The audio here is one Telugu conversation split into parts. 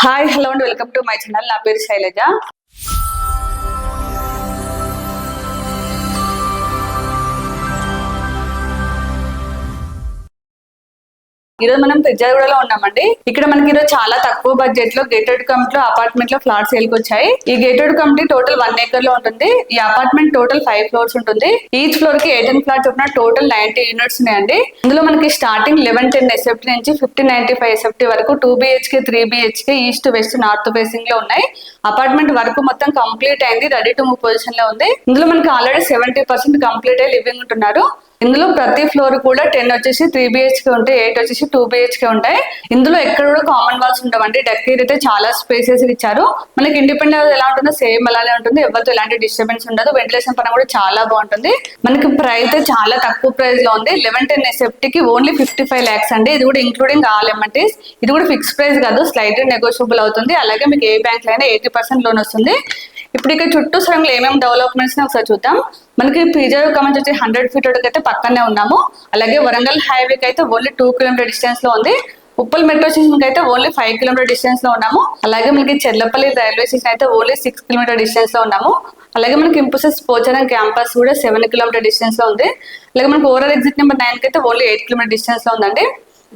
Hi hello and welcome to my channel. నా పేరు శైలజ. ఈరోజు మనం పెజ్జాగూడలో ఉన్నామండి. ఇక్కడ మనకి ఈరోజు చాలా తక్కువ బడ్జెట్ లో గేటెడ్ కమ్యూనిటీ లో అపార్ట్మెంట్ లో ఫ్లాట్స్ సేల్కి వచ్చాయి. ఈ గేటెడ్ కమ్యూనిటీ టోటల్ 1 acre లో ఉంటుంది. ఈ అపార్ట్మెంట్ టోటల్ 5 floors ఉంటుంది. ఈచ్ ఫ్లోర్ కి 18 ఫ్లాట్స్ చొప్పున టోటల్ 90 యూనిట్స్ ఉన్నాయండి. ఇందులో మనకి స్టార్టింగ్ 1110 SFT నుంచి 1595 SFT వరకు 2 BHK 3 BHK east west north facing లో ఉన్నాయి. అపార్ట్మెంట్ వర్క్ మొత్తం కంప్లీట్ అయింది, రెడీ టు మూవ్ పొజిషన్ లో ఉంది. ఇందులో మనకి ఆల్రెడీ 70% కంప్లీట్ అయ్యి లివింగ్ ఉంటున్నారు. ఇందులో ప్రతి ఫ్లోర్ కూడా 10 వచ్చేసి 3 BHK ఉంటాయి, 8 వచ్చేసి 2 BHK ఉంటాయి. ఇందులో ఎక్కడ కూడా కామన్ వాల్స్ ఉండవండి. డెక్ అయితే చాలా స్పేసెస్ ఇచ్చారు. మనకి ఇండిపెండెంట్ ఎలా ఉంటుందో సేమ్ అలానే ఉంటుంది. ఎవరితో ఎలాంటి డిస్టర్బెన్స్ ఉండదు. వెంటిలేషన్ పరంగా కూడా చాలా బాగుంటుంది. మనకి ప్రైస్ చాలా తక్కువ ప్రైస్ లో ఉంది. 1110 SFT కి ఓన్లీ 55 lakhs అండి. ఇది కూడా ఇంక్లూడింగ్ ఆల్ అమెంటీస్. ఇది కూడా ఫిక్స్ ప్రైస్ కాదు, స్లైట్ నెగోషియబుల్ అవుతుంది. అలాగే మీకు ఏ బ్యాంక్ లో అయినా 80% లోన్ వస్తుంది. ఇప్పుడు ఇక్కడ చుట్టూ సరంలో ఏమేమి డెవలప్మెంట్స్ ఒకసారి చూద్దాం. మనకి పీజర్ కమెంట్ వచ్చి 100 feet అయితే పక్కనే ఉన్నాము. అలాగే వరంగల్ హైవేకి అయితే ఓన్లీ 2 kilometer డిస్టెన్స్ లో ఉంది. ఉప్పల్ మెట్రో స్టేషన్ అయితే ఓన్లీ 5 kilometer డిస్టెన్స్ లో ఉన్నాము. అలాగే మనకి చెర్లపల్లి రైల్వే స్టేషన్ అయితే ఓన్లీ 6 kilometer డిస్టెన్స్ లో ఉన్నాము. అలాగే మనకి ఇంపోసిస్ పోచారం క్యాంపస్ కూడా 7 kilometer డిస్టెన్స్ లో ఉంది. అలాగే మనకి ఓవరాల్ ఎగ్జిట్ నెంబర్ 9 అయితే ఓన్లీ 8 kilometer డిస్టెన్స్ లో ఉందండి.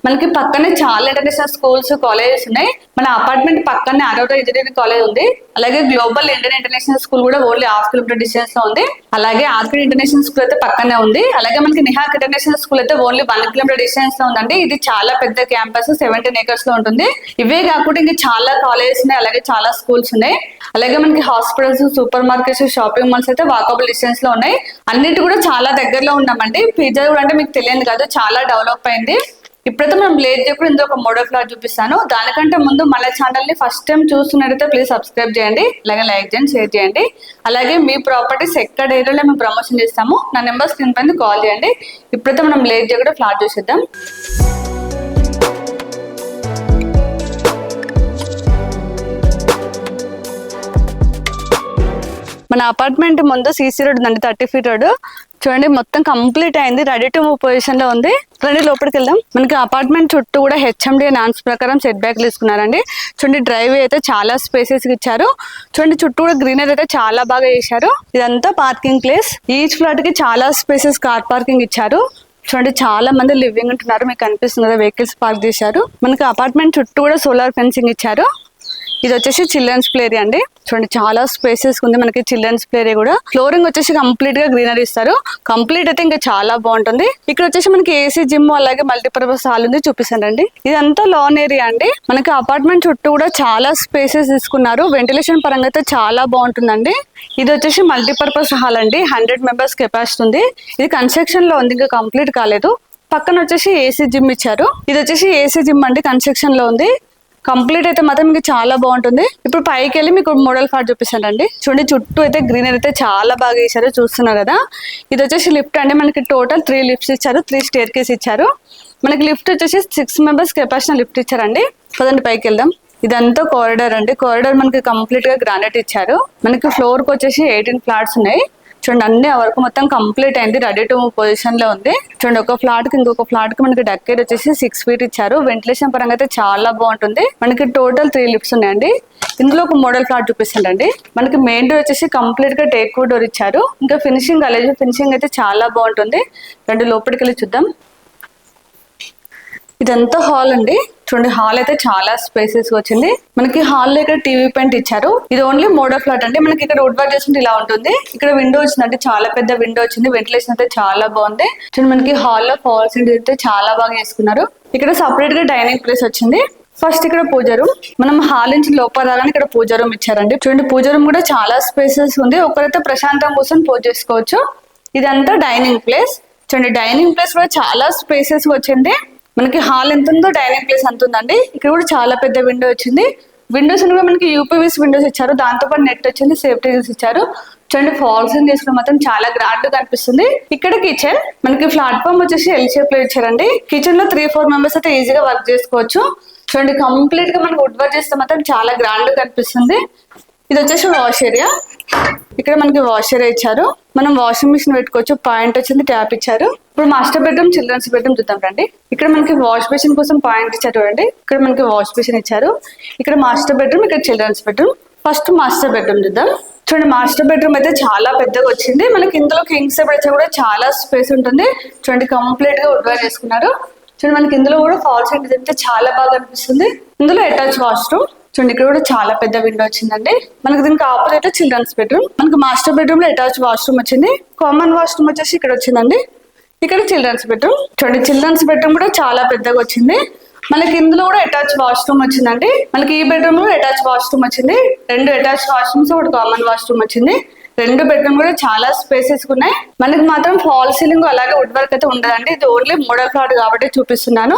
మనకి పక్కనే చాలా ఇంటర్నేషనల్ స్కూల్స్ కాలేజెస్ ఉన్నాయి. మన అపార్ట్మెంట్ పక్కనే ఆరోగ్య ఇంజనీరింగ్ కాలేజ్ ఉంది. అలాగే గ్లోబల్ ఇండియన్ ఇంటర్నేషనల్ స్కూల్ కూడా ఓన్లీ 1/2 kilometer డిస్టెన్స్ లో ఉంది. అలాగే ఆర్కిడ్ ఇంటర్నేషనల్ స్కూల్ అయితే పక్కనే ఉంది. అలాగే మనకి నిహాక్ ఇంటర్నేషనల్ స్కూల్ అయితే ఓన్లీ 1 kilometer డిస్టెన్స్ లో ఉందండి. ఇది చాలా పెద్ద క్యాంపస్, 17 acres లో ఉంటుంది. ఇవే కాకుండా ఇంకా చాలా కాలేజెస్ ఉన్నాయి, అలాగే చాలా స్కూల్స్ ఉన్నాయి. అలాగే మనకి hospitals, super markets, shopping malls అయితే వాకబుల్ డిస్టెన్స్ లో ఉన్నాయి. అన్నిటి కూడా చాలా దగ్గరలో ఉన్నామండి. పిజ్జా కూడా అంటే మీకు తెలియదు కాదు, చాలా డెవలప్ అయింది. ఇప్పుడైతే మనం లేట్ చేయకుండా ఇందులో ఒక మోడల్ ఫ్లాట్ చూపిస్తాను. దానికంటే ముందు మన ఛానల్ ని ఫస్ట్ టైం చూస్తున్నట్టయితే ప్లీజ్ సబ్స్క్రైబ్ చేయండి, అలాగే లైక్ చేయండి, షేర్ చేయండి. అలాగే మీ ప్రాపర్టీస్ ఎక్కడ ఏరియాలో మేము ప్రమోషన్ చేస్తాము, నా నెంబర్ స్క్రీన్ పైన కాల్ చేయండి. ఇప్పుడైతే మనం లేట్ చేయకుండా ఫ్లాట్ చూసేద్దాం. మన అపార్ట్మెంట్ ముందు సీసీ రోడ్ ఉందండి, 30 feet రోడ్. చూడండి మొత్తం కంప్లీట్ అయింది, రెడీ టు మూవ్ పొజిషన్ లో ఉంది. రండి లోపలికి వెళ్దాం. మనకి అపార్ట్మెంట్ చుట్టూ కూడా HMDA నాన్స్ ప్రకారం సెట్ బ్యాక్ తీసుకున్నారండి. చూడండి డ్రైవే అయితే చాలా స్పేసెస్ ఇచ్చారు. చూడండి చుట్టూ కూడా గ్రీనరీ అయితే చాలా బాగా చేశారు. ఇదంతా పార్కింగ్ ప్లేస్. ఈచ్ ఫ్లాట్ కి చాలా స్పేసెస్ కార్ పార్కింగ్ ఇచ్చారు. చూడండి చాలా మంది లివింగ్ ఉంటున్నారు, మీకు కనిపిస్తుంది కదా, వెహికల్స్ పార్క్ చేశారు. మనకి అపార్ట్మెంట్ చుట్టూ కూడా సోలార్ ఫెన్సింగ్ ఇచ్చారు. ఇది వచ్చేసి చిల్డ్రన్స్ ప్లే ఏరియా అండి. చూడండి చాలా స్పేసెస్ ఉంది మనకి చిల్డ్రన్స్ ప్లే ఏరియా కూడా. ఫ్లోరింగ్ వచ్చేసి కంప్లీట్ గా గ్రీనరీ ఇస్తారు. కంప్లీట్ అయితే ఇంకా చాలా బాగుంటుంది. ఇక్కడ వచ్చేసి మనకి ఏసీ జిమ్ అలాగే మల్టీపర్పస్ హాల్ ఉంది, చూపిస్తానండి. ఇదంతా లాన్ ఏరియా అండి. మనకి అపార్ట్మెంట్ చుట్టూ కూడా చాలా స్పేసెస్ తీసుకున్నారు. వెంటిలేషన్ పరంగా అయితే చాలా బాగుంటుందండి. ఇది వచ్చేసి మల్టీపర్పస్ హాల్ అండి, 100 members కెపాసిటీ ఉంది. ఇది కన్స్ట్రక్షన్ లో ఉంది, ఇంకా కంప్లీట్ కాలేదు. పక్కన వచ్చేసి ఏసీ జిమ్ ఇచ్చారు. ఇది వచ్చేసి ఏసీ జిమ్ అండి, కన్స్ట్రక్షన్ లో ఉంది. కంప్లీట్ అయితే మాత్రం మీకు చాలా బాగుంటుంది. ఇప్పుడు పైకి వెళ్ళి మీకు మోడల్ ఫ్లాట్ చూపిస్తానండి. చూడండి చుట్టూ అయితే గ్రీనరీ అయితే చాలా బాగా వేసారు, చూస్తున్నారు కదా. ఇది వచ్చేసి లిఫ్ట్ అండి. మనకి టోటల్ 3 lifts ఇచ్చారు, 3 staircase ఇచ్చారు. మనకి లిఫ్ట్ వచ్చేసి 6 members కెపాసిటీ లిఫ్ట్ ఇచ్చారండి. పదండి పైకి వెళ్దాం. ఇదంతా కారిడార్ అండి. కారిడార్ మనకి కంప్లీట్ గా గ్రానైట్ ఇచ్చారు. మనకి ఫ్లోర్ కి వచ్చేసి 18 ఫ్లాట్స్ ఉన్నాయి. చూడండి అన్ని వరకు మొత్తం కంప్లీట్ అయింది, రెడీ టు మూవ్ పొజిషన్ లో ఉంది. చూడండి ఒక ఫ్లాట్ కి ఇంకొక ఫ్లాట్ కి మనకి డెక్ వచ్చేసి 6 feet ఇచ్చారు. వెంటిలేషన్ పరంగా అయితే చాలా బాగుంటుంది. మనకి టోటల్ 3 lifts ఉన్నాయండి. ఇందులో ఒక మోడల్ ఫ్లాట్ చూపిస్తుందండి. మనకి మెయిన్ డోర్ వచ్చేసి కంప్లీట్ గా టేక్ వుడ్ డోర్ ఇచ్చారు. ఇంకా ఫినిషింగ్ కాలేదు, ఫినిషింగ్ అయితే చాలా బాగుంటుంది. రండి లోపలికి వెళ్ళి చూద్దాం. ఇదంతా హాల్ అండి. చూడండి హాల్ అయితే చాలా స్పేసెస్ వచ్చింది. మనకి హాల్ లో ఇక్కడ టీవీ పాయింట్ ఇచ్చారు. ఇది ఓన్లీ మోడల్ ఫ్లాట్ అండి. మనకి ఇక్కడ వుడ్ వర్క్ చేస్తుంటే ఇలా ఉంటుంది. ఇక్కడ విండో వచ్చిందంటే చాలా పెద్ద విండో వచ్చింది. వెంటిలేషన్ అయితే చాలా బాగుంది. చూడండి మనకి హాల్ లో ఫాల్స్ అయితే చాలా బాగా వేసుకున్నారు. ఇక్కడ సపరేట్ గా డైనింగ్ ప్లేస్ వచ్చింది. ఫస్ట్ ఇక్కడ పూజ రూమ్. మనం హాల్ నుంచి లోపల రాగానే ఇక్కడ పూజ రూమ్ ఇచ్చారండి. చూడండి పూజ రూమ్ కూడా చాలా స్పేసెస్ ఉంది. ఒకరైతే ప్రశాంతంగా కూర్చొని పూజ చేసుకోవచ్చు. ఇదంతా డైనింగ్ ప్లేస్. చూడండి డైనింగ్ ప్లేస్ కూడా చాలా స్పేసెస్ వచ్చింది. మనకి హాల్ ఎంత ఉందో డైనింగ్ ప్లేస్ అంత ఉందండి. ఇక్కడ కూడా చాలా పెద్ద విండో వచ్చింది. విండోస్ కూడా మనకి యూపీవీసీ విండోస్ ఇచ్చారు. దాంతో పాటు నెట్ వచ్చింది, సేఫ్టీ ఇచ్చారు. చూడండి ఫాల్స్ తీసుకుని మాత్రం చాలా గ్రాండ్ గా కనిపిస్తుంది. ఇక్కడ కిచెన్. మనకి ప్లాట్ఫామ్ వచ్చేసి ఎల్ షేప్ లో ఇచ్చారండి. కిచెన్ లో 3-4 members అయితే ఈజీగా వర్క్ చేసుకోవచ్చు. చూడండి కంప్లీట్ గా మనకి వుడ్ వర్క్ చేస్తే మాత్రం చాలా గ్రాండ్ గా కనిపిస్తుంది. ఇది వచ్చేసి వాష్ ఏరియా. ఇక్కడ మనకి వాష్ ఏరియా ఇచ్చారు. మనం వాషింగ్ మిషన్ పెట్టుకోవచ్చు. పాయింట్ వచ్చింది, ట్యాప్ ఇచ్చారు. ఇప్పుడు మాస్టర్ బెడ్రూమ్, చిల్డ్రన్స్ బెడ్రూమ్ చూద్దాం రండి. ఇక్కడ మనకి వాష్ బేసిన్ కోసం పాయింట్ ఇచ్చారు చూడండి. ఇక్కడ మనకి వాష్ బేసిన్ ఇచ్చారు. ఇక్కడ మాస్టర్ బెడ్రూమ్, ఇక్కడ children's bedroom. First master bedroom చూద్దాం. చూడండి, మాస్టర్ బెడ్రూమ్ అయితే చాలా పెద్దగా వచ్చింది. మనకి ఇందులో కింగ్ సైజ్ అయితే కూడా చాలా స్పేస్ ఉంటుంది. చూడండి, కంప్లీట్ గా వుడ్ వైర్ చేసుకున్నారు. చూడండి, మనకి ఇందులో కూడా ఫాల్ సీలింగ్ అయితే చాలా బాగా అనిపిస్తుంది. ఇందులో అటాచ్ వాష్రూమ్. చూడండి, ఇక్కడ కూడా చాలా పెద్ద విండో వచ్చిందండి. మనకి దీనికి ఆపోజిట్ చిల్డ్రన్స్ బెడ్రూమ్. మనకి మాస్టర్ బెడ్రూమ్ లో అటాచ్ వాష్రూమ్ వచ్చింది. కామన్ వాష్రూమ్ వచ్చేసి ఇక్కడ వచ్చిందండి. ఇక్కడ చిల్డ్రన్స్ బెడ్రూమ్. చూడండి, చిల్డ్రన్స్ బెడ్రూమ్ కూడా చాలా పెద్దగా వచ్చింది. మనకి ఇందులో కూడా అటాచ్ వాష్రూమ్ వచ్చిందండి. మనకి ఈ బెడ్రూమ్ లో అటాచ్ వాష్రూమ్ వచ్చింది. 2 అటాచ్ వాష్రూమ్స్, ఒకటి కామన్ వాష్రూమ్ వచ్చింది. 2 బెడ్రూమ్ కూడా చాలా స్పేసెస్ ఉన్నాయి. మనకి మాత్రం ఫాల్ సీలింగ్ అలాగే వుడ్ వర్క్ అయితే ఉండదండి. ఇది ఓన్లీ మోడల్ ఫ్లాట్ కాబట్టి చూపిస్తున్నాను.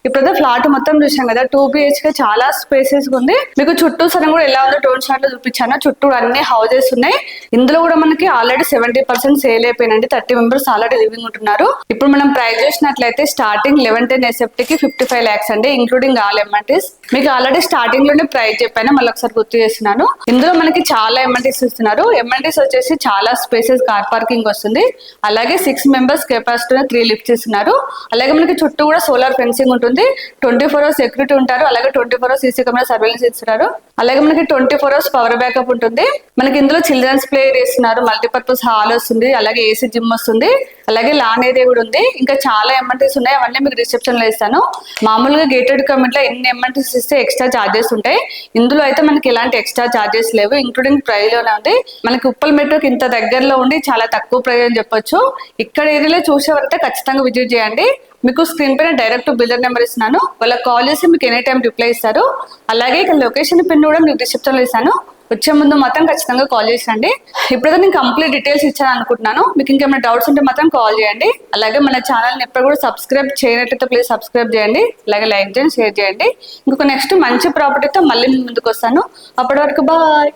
ఇప్పుడైతే ఫ్లాట్ మొత్తం చూసాం కదా, 2 BHK చాలా స్పేసెస్ ఉంది. మీకు చుట్టూ సరం కూడా ఎలా ఉందో టోన్ షాట్ లో చూపించాను. చుట్టూ అన్ని హౌసెస్ ఉన్నాయి. ఇందులో కూడా మనకి ఆల్రెడీ 70% సేల్ అయిపోయినండి. 30 మెంబర్స్ ఆల్రెడీ లివింగ్ ఉంటున్నారు. ఇప్పుడు మనం ప్రైస్ చేసినట్లయితే స్టార్టింగ్ 1110 SFT కి 55 lakhs అండి, ఇంక్లూడింగ్ ఆల్ ఎమ్ఎన్టీస్. మీకు ఆల్రెడీ స్టార్టింగ్ లోనే ప్రైస్ చెప్పాను, మళ్ళీ ఒకసారి గుర్తు చేస్తున్నాను. ఇందులో మనకి చాలా ఎమ్ఎన్టీస్ ఇస్తున్నారు. ఎమ్ఎన్టీస్ వచ్చేసి చాలా స్పేసెస్, కార్ పార్కింగ్ వస్తుంది. అలాగే 6 members కెపాసిటీ 3 లిఫ్ట్స్ ఇస్తున్నారు. అలాగే మనకి చుట్టూ కూడా సోలార్ ఫెన్సింగ్ ఉంటుంది. 24 hours సెక్యూరిటీ ఉంటారు. అలాగే 24 hours CC కెమెరా సర్వేలెన్స్ ఇస్తున్నారు. అలాగే మనకి 24 hours పవర్ బ్యాకప్ ఉంటుంది. మనకి ఇందులో చిల్డ్రన్స్ ప్లే ఏరియా ఇస్తున్నారు. మల్టీపర్పస్ హాల్ వస్తుంది. అలాగే AC జిమ్ వస్తుంది. అలాగే లాన్ ఏరియా కూడా ఉంది. ఇంకా చాలా ఎమ్ఎన్టీస్ ఉన్నాయి. అవన్నీ మీకు రిసెప్షన్ లో ఇస్తాను. మామూలుగా గేటెడ్ కమ్యూనిటీ లో ఎన్ని ఎమ్ఎన్టీస్ ఇస్తే ఎక్స్ట్రా చార్జెస్ ఉంటాయి. ఇందులో అయితే మనకి ఎలాంటి ఎక్స్ట్రా చార్జెస్ లేవు, ఇంక్లూడింగ్ ప్రైస్ లోనే ఉంది. మనకి ఉప్పల్ మెట్రోకి ఇంత దగ్గరలో ఉండి చాలా తక్కువ ప్రైస్ అని చెప్పొచ్చు. ఇక్కడ ఏరియాలో చూసేవారైతే ఖచ్చితంగా విజిట్ చేయండి. మీకు స్క్రీన్ పైన డైరెక్ట్ బిల్డర్ నెంబర్ ఇస్తున్నాను. వాళ్ళకి కాల్ చేసి మీకు ఎనీ టైం రిప్లై ఇస్తారు. అలాగే ఇక్కడ లొకేషన్ పిన్ కూడా మీకు డిస్క్రిప్షన్ లో ఇస్తాను. వచ్చే ముందు మాత్రం ఖచ్చితంగా కాల్ చేసండి. ఇప్పుడైతే నేను కంప్లీట్ డీటెయిల్స్ ఇచ్చాను అనుకుంటున్నాను. మీకు ఇంకేమైనా డౌట్స్ ఉంటే మాత్రం కాల్ చేయండి. అలాగే మన ఛానల్ని ఎప్పుడు కూడా సబ్స్క్రైబ్ చేయనట్టయితే ప్లీజ్ సబ్స్క్రైబ్ చేయండి. అలాగే లైక్ చేయండి, షేర్ చేయండి. ఇంకొక నెక్స్ట్ మంచి ప్రాపర్టీతో మళ్ళీ ముందుకు వస్తాను. అప్పటి వరకు బాయ్.